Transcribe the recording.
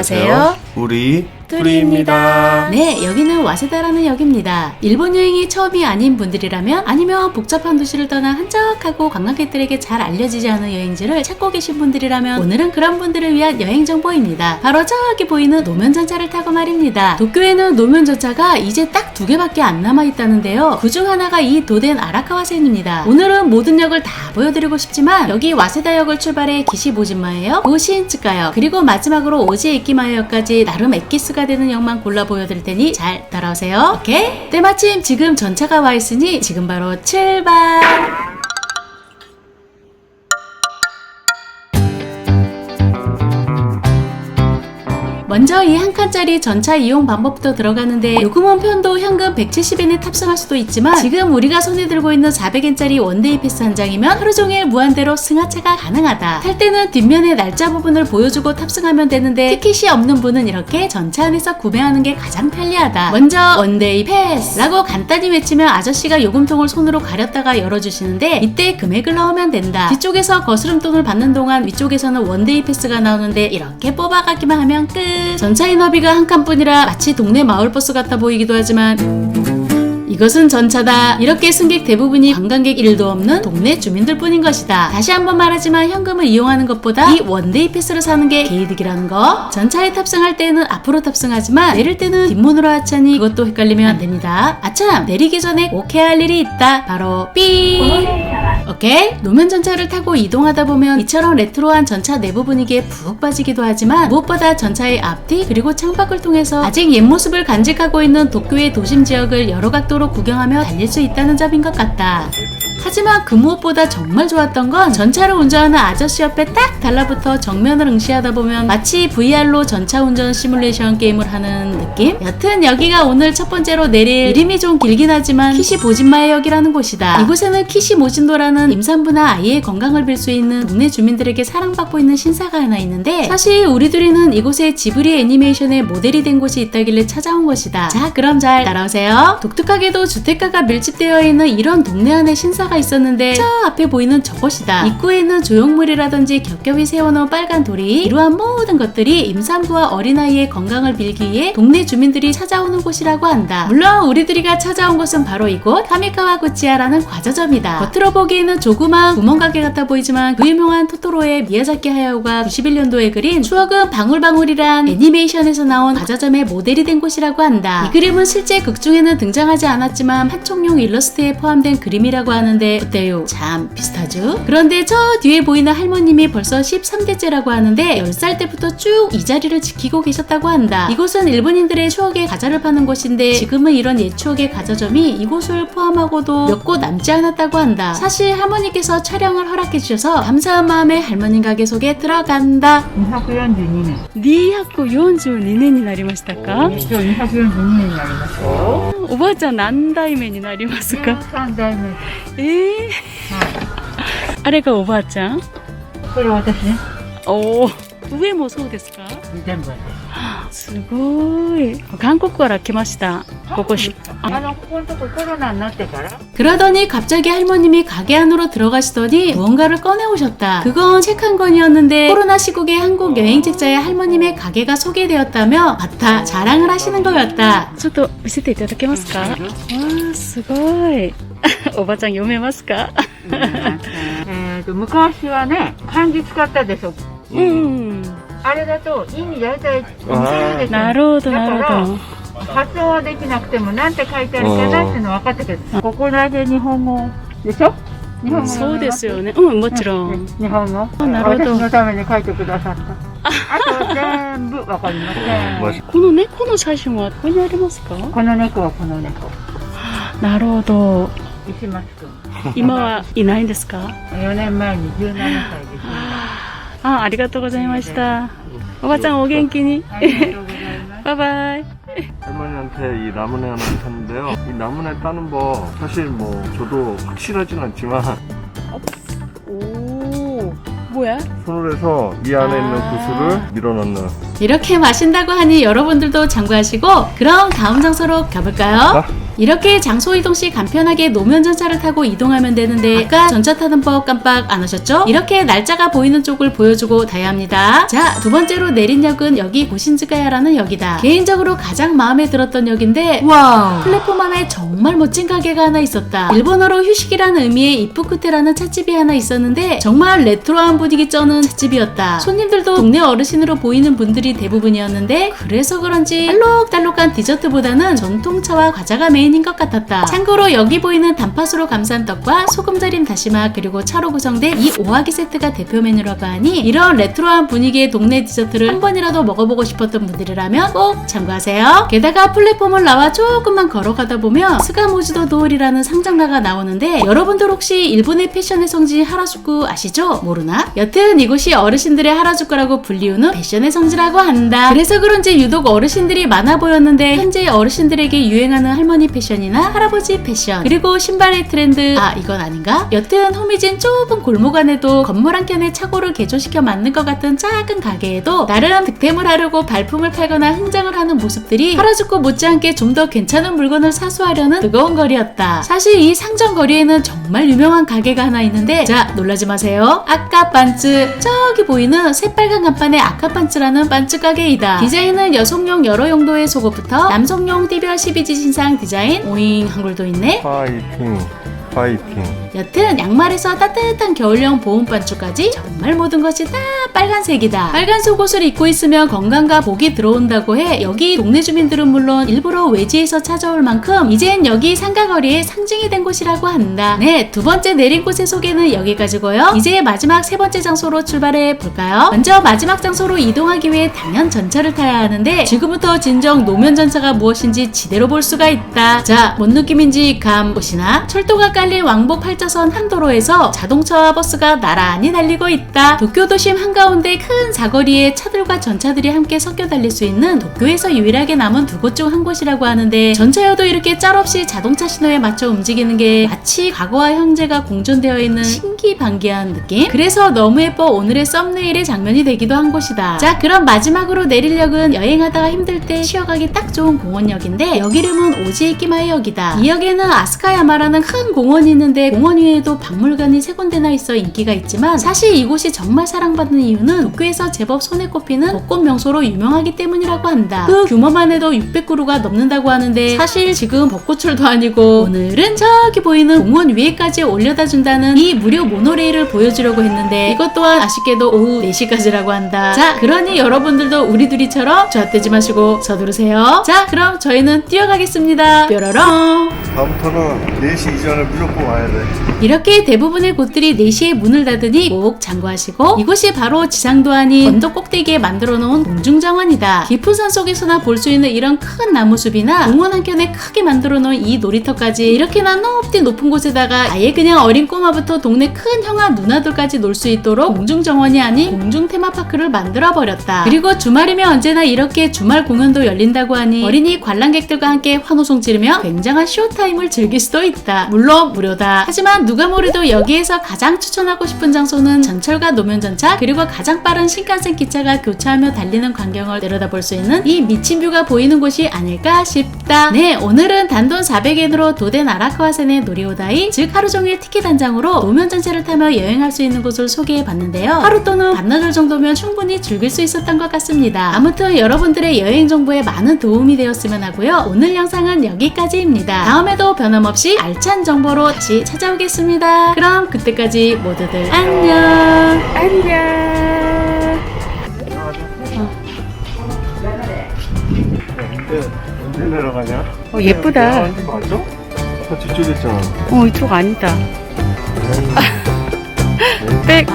안녕하세요. 우리 뚜리입니다. 네, 여기는 와세다라는 역입니다. 일본 여행이 처음이 아닌 분들이라면 아니면 복잡한 도시를 떠나 한적하고 관광객들에게 잘 알려지지 않은 여행지를 찾고 계신 분들이라면 오늘은 그런 분들을 위한 여행 정보입니다. 바로 저기 보이는 노면전차를 타고 말입니다. 도쿄에는 노면전차가 이제 딱 2개밖에 안 남아있다는데요. 그중 하나가 이 도덴 아라카와센입니다. 오늘은 모든 역을 다 보여드리고 싶지만 여기 와세다역을 출발해 기시보진마에역, 오시인츠가역, 그리고 마지막으로 오지에키마에역까지 나름 엑기스가 되는 역만 골라 보여드릴 테니 잘 따라오세요. 오케이? 때마침 지금 전차가 와 있으니 지금 바로 출발! 먼저 이 한 칸짜리 전차 이용 방법부터 들어가는데 요금은 편도 현금 170엔에 탑승할 수도 있지만 지금 우리가 손에 들고 있는 400엔짜리 원데이 패스 한 장이면 하루 종일 무한대로 승하차가 가능하다. 탈 때는 뒷면의 날짜 부분을 보여주고 탑승하면 되는데 티켓이 없는 분은 이렇게 전차 안에서 구매하는 게 가장 편리하다. 먼저 원데이 패스 라고 간단히 외치면 아저씨가 요금통을 손으로 가렸다가 열어주시는데 이때 금액을 넣으면 된다. 뒤쪽에서 거스름돈을 받는 동안 위쪽에서는 원데이 패스가 나오는데 이렇게 뽑아가기만 하면 끝. 전차의 너비가 한 칸뿐이라 마치 동네 마을버스 같아 보이기도 하지만 이것은 전차다. 이렇게 승객 대부분이 관광객 1도 없는 동네 주민들 뿐인 것이다. 다시 한번 말하지만 현금을 이용하는 것보다 이 원데이 패스를 사는 게 개이득이라는 거. 전차에 탑승할 때는 앞으로 탑승하지만 내릴 때는 뒷문으로 하차니 그것도 헷갈리면 안 됩니다. 아참, 내리기 전에 꼭 해야 할 일이 있다. 바로 삐. 오케이? 노면전차를 타고 이동하다 보면 이처럼 레트로한 전차 내부 분위기에 푹 빠지기도 하지만 무엇보다 전차의 앞뒤 그리고 창밖을 통해서 아직 옛 모습을 간직하고 있는 도쿄의 도심 지역을 여러 각도로 구경하며 달릴 수 있다는 점인 것 같다. 하지만 그 무엇보다 정말 좋았던 건 전차를 운전하는 아저씨 옆에 딱 달라붙어 정면을 응시하다 보면 마치 VR로 전차 운전 시뮬레이션 게임을 하는 느낌? 여튼 여기가 오늘 첫 번째로 내릴 이름이 좀 길긴 하지만 키시보진마에역이라는 곳이다. 이곳에는 키시모진도라는 임산부나 아이의 건강을 빌 수 있는 동네 주민들에게 사랑받고 있는 신사가 하나 있는데 사실 우리 둘이는 이곳에 지브리 애니메이션의 모델이 된 곳이 있다길래 찾아온 것이다. 자, 그럼 잘 따라오세요. 독특하게도 주택가가 밀집되어 있는 이런 동네 안에 신사가 있었는데 저 앞에 보이는 저것이다. 입구에는 조형물이라든지 겹겹이 세워놓은 빨간 돌이 이러한 모든 것들이 임산부와 어린아이의 건강을 빌기 위해 동네 주민들이 찾아오는 곳이라고 한다. 물론 우리들이가 찾아온 곳은 바로 이곳 카미카와구치야라는 과자점이다. 겉으로 보기에는 조그만 구멍가게 같아 보이지만 그 유명한 토토로의 미야자키 하야오가 91년도에 그린 추억은 방울방울이란 애니메이션에서 나온 과자점의 모델이 된 곳이라고 한다. 이 그림은 실제 극중에는 등장하지 않았지만 판촉용 일러스트에 포함된 그림이라고 하는데 어때요? 참 비슷하죠? 그런데 저 뒤에 보이는 할머님이 벌써 13대째라고 하는데 10살 때부터 쭉 이 자리를 지키고 계셨다고 한다. 이곳은 일본인들의 추억의 과자를 파는 곳인데 지금은 이런 옛 추억의 과자점이 이곳을 포함하고도 몇 곳 남지 않았다고 한다. 사실 할머니께서 촬영을 허락해 주셔서 감사한 마음에 할머님 가게 속에 들어간다. 242年。 242年になりましたか？今日242年になりますよ。おばあちゃん何代目になりますか13代目。あれがおばあちゃん？これ私ね。おー、上もそうですか？全部私。すごい。韓国から来ました。ここし。ここのとこコロナになってから 그러더니 갑자기 할머님이 가게 안으로 들어가시더니 무언가를 꺼내오셨다. 그건 책 한 권이었는데 코로나 시국에 한국 여행책자의 할머님의 가게가 소개되었다며 맞다 자랑을 하시는 거였다. ちょっと見せていただけますか？わー、すごい。おばちゃん読めますか？昔はね、漢字使ったでしょ。うん。あれだと意味大体似てるでしょ。なるほど、なるほど。発音はできなくてもなんて書いてあるかなっていうの分かったけど、ここだけ日本語でしょ。日本語そうですよね。うん、もちろん。日本語。なるほど。私のために書いてくださった。あと全部分かりません。この猫の写真はここにありますか？この猫はこの猫。なるほど。石松くん。今はいないんですか？4年前に17歳です。ありがとうございました。おばちゃんお元気に。ありがとうございます。バイバイ。 할머니한테 이 라무네 하나 샀는데요. 이 라무네 따는 법 사실 뭐 저도 확실하진 않지만 오, 뭐야? 손을 해서 이 안에 있는 구슬을 밀어넣는. 이렇게 마신다고 하니 여러분들도 참고하시고 그럼 다음 장소로 가볼까요? 이렇게 장소 이동 시 간편하게 노면 전차를 타고 이동하면 되는데 아까 전차 타는 법 깜빡 안 하셨죠? 이렇게 날짜가 보이는 쪽을 보여주고 타야 합니다. 자, 두 번째로 내린 역은 여기 고신즈가야라는 역이다. 개인적으로 가장 마음에 들었던 역인데 와우, 플랫폼 안에 정말 멋진 가게가 하나 있었다. 일본어로 휴식이라는 의미의 이프쿠테라는 찻집이 하나 있었는데 정말 레트로한 분위기 쩌는 찻집이었다. 손님들도 동네 어르신으로 보이는 분들이 대부분이었는데 그래서 그런지 알록달록한 디저트보다는 전통차와 과자가 메인인 것 같았다. 참고로 여기 보이는 단팥으로 감싼 떡과 소금절임 다시마 그리고 차로 구성된 이 오하기 세트가 대표 메뉴라고 하니 이런 레트로한 분위기의 동네 디저트를 한 번이라도 먹어보고 싶었던 분들이라면 꼭 참고하세요. 게다가 플랫폼을 나와 조금만 걸어가다 보면 스가모지도 도울이라는 상점가가 나오는데 여러분들 혹시 일본의 패션의 성지 하라주쿠 아시죠? 모르나? 여튼 이곳이 어르신들의 하라주쿠라고 불리우는 패션의 성지라고 한다. 그래서 그런지 유독 어르신들이 많아 보였는데 현재 어르신들에게 유행하는 할머니 패션이나 할아버지 패션 그리고 신발의 트렌드 이건 아닌가? 여튼 호미진 좁은 골목 안에도 건물 한 켠에 차고를 개조시켜 만든 것 같은 작은 가게에도 나름 득템을 하려고 발품을 팔거나 흥정을 하는 모습들이 하라주쿠 못지않게 좀 더 괜찮은 물건을 사수하려는 뜨거운 거리였다. 사실 이 상점 거리에는 정말 유명한 가게가 하나 있는데 자, 놀라지 마세요. 아까반츠, 저기 보이는 새빨간 간판의 아까반츠라는 반츠 가게이다. 디자인은 여성용 여러 용도의 속옷부터 남성용 띠별 12지 신상 디자인 오잉 한글도 있네. 파이팅. 여튼 양말에서 따뜻한 겨울용 보온 반츠까지 정말 모든 것이 다 빨간색이다. 빨간 속옷을 입고 있으면 건강과 복이 들어온다고 해 여기 동네 주민들은 물론 일부러 외지에서 찾아올 만큼 이젠 여기 상가거리의 상징이 된 곳이라고 한다. 네, 두 번째 내린 곳의 소개는 여기까지고요. 이제 마지막 세 번째 장소로 출발해 볼까요? 먼저 마지막 장소로 이동하기 위해 당연 전차를 타야 하는데 지금부터 진정 노면 전차가 무엇인지 지대로 볼 수가 있다. 자, 뭔 느낌인지 감 보시나? 철도가 깔린 왕복 8차선 한 도로에서 자동차와 버스가 나란히 달리고 있다. 도쿄 도심 한가운데 큰 사거리에 차들과 전차들이 함께 섞여 달릴 수 있는 도쿄에서 유일하게 남은 두 곳 중 한 곳이라고 하는데 전차여도 이렇게 짤없이 자동차 신호에 맞춰 움직이는 게 마치 과거와 현재가 공존되어 있는 신기반기한 느낌? 그래서 너무 예뻐 오늘의 썸네일의 장면이 되기도 한 곳이다. 자, 그럼 마지막으로 내릴 역은 여행하다가 힘들 때 쉬어가기 딱 좋은 공원역인데 역 이름은 오지에키마의 역이다. 이 역에는 아스카야마라는 큰 공원이 있는데 공원 위에도 박물관이 세 군데나 있어 인기가 있지만 사실 이곳이 정말 사랑받는 이유는 도쿄에서 제법 손에 꼽히는 벚꽃 명소로 유명하기 때문이라고 한다. 그 규모만 해도 600그루가 넘는다고 하는데 사실 지금 벚꽃철도 아니고 오늘은 저기 보이는 공원 위에까지 올려다 준다는 이 무료 모노레일을 보여주려고 했는데 이것 또한 아쉽게도 오후 4시까지라고 한다. 자, 그러니 여러분들도 우리 둘이처럼 좌떼지 마시고 서두르세요. 자, 그럼 저희는 뛰어가겠습니다. 뾰로롱. 다음부터는 4시 이전에 무조건 와야 돼. 이렇게 대부분의 곳들이 4시에 문을 닫으니 꼭 참고하시고 이곳이 바로 지상도 아닌 언덕 꼭대기에 만들어 놓은 공중정원이다. 깊은 산 속에서나 볼 수 있는 이런 큰 나무숲이나 공원 한켠에 크게 만들어 놓은 이 놀이터까지 이렇게나 높디 높은 곳에다가 아예 그냥 어린 꼬마부터 동네 큰 형아 누나들까지 놀 수 있도록 공중정원이 아닌 공중 테마파크를 만들어 버렸다. 그리고 주말이면 언제나 이렇게 주말 공연도 열린다고 하니 어린이 관람객들과 함께 환호성 지르며 굉장한 쇼타임을 즐길 수도 있다. 물론 무료다. 하지만 누가 뭐래도 여기에서 가장 추천하고 싶은 장소는 전철과 노면전차 그리고 가장 빠른 신칸센 기차가 교차하며 달리는 광경을 내려다볼 수 있는 이 미친 뷰가 보이는 곳이 아닐까 싶다. 네, 오늘은 단돈 400엔으로 도덴 아라카와센의 노리오다이 즉 하루종일 티켓 한 장으로 노면전차를 타며 여행할 수 있는 곳을 소개해봤는데요. 하루 또는 반나절 정도면 충분히 즐길 수 있었던 것 같습니다. 아무튼 여러분들의 여행 정보에 많은 도움이 되었으면 하고요. 오늘 영상은 여기까지입니다. 다음에도 변함없이 알찬 정보로 다시 찾아오겠습니다. 그럼 그때까지 모두들 안녕. 언제 내려가냐? 예쁘다. 맞아? 다 뒤쪽에 있잖아. 이쪽 아니다. 백.